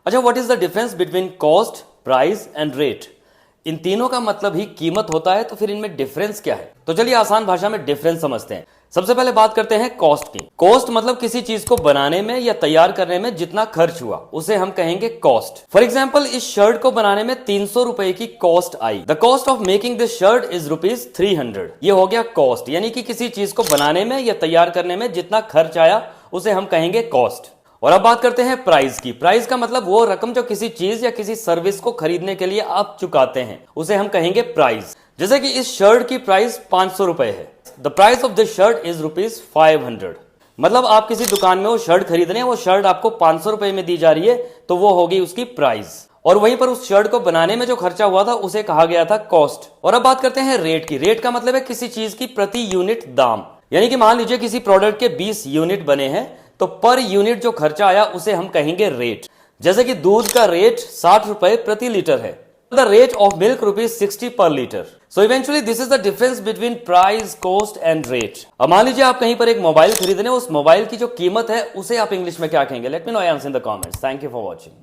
अच्छा, what is the difference between cost, price and rate? इन तीनों का मतलब ही कीमत होता है, तो फिर इनमें डिफरेंस क्या है? तो चलिए आसान भाषा में डिफरेंस समझते हैं। सबसे पहले बात करते हैं कॉस्ट की। कॉस्ट मतलब किसी चीज को बनाने में या तैयार करने में जितना खर्च हुआ उसे हम कहेंगे कॉस्ट। फॉर एग्जाम्पल, इस शर्ट को बनाने में 300 रुपए की cost I. The cost of making this shirt is ₹300। ये हो गया कॉस्ट, यानी कि किसी चीज को बनाने में या तैयार करने में जितना खर्च आया उसे हम कहेंगे कॉस्ट। और अब बात करते हैं प्राइस की। प्राइस का मतलब वो रकम जो किसी चीज या किसी सर्विस को खरीदने के लिए आप चुकाते हैं उसे हम कहेंगे प्राइस। जैसे कि इस शर्ट की प्राइस 500 रुपए है। The price of this shirt is ₹500। मतलब आप किसी दुकान में वो शर्ट खरीद रहे हैं, वो शर्ट आपको 500 रुपए में दी जा रही है, तो वो होगी उसकी प्राइस। और वहीं पर उस शर्ट को बनाने में जो खर्चा हुआ था उसे कहा गया था कॉस्ट। और अब बात करते हैं रेट की। रेट का मतलब है किसी चीज की प्रति यूनिट दाम। यानी कि मान लीजिए किसी प्रोडक्ट के 20 यूनिट बने हैं, तो पर यूनिट जो खर्चा आया उसे हम कहेंगे रेट। जैसे कि दूध का रेट 60 रुपए प्रति लीटर है। द रेट ऑफ मिल्क ₹60 पर litre. So eventually this is the difference between price, cost and rate. अब मान लीजिए आप कहीं पर एक मोबाइल खरीद रहे हैं, उस मोबाइल की जो कीमत है उसे आप इंग्लिश में क्या कहेंगे? Let me know answer in the comments. Thank you for watching.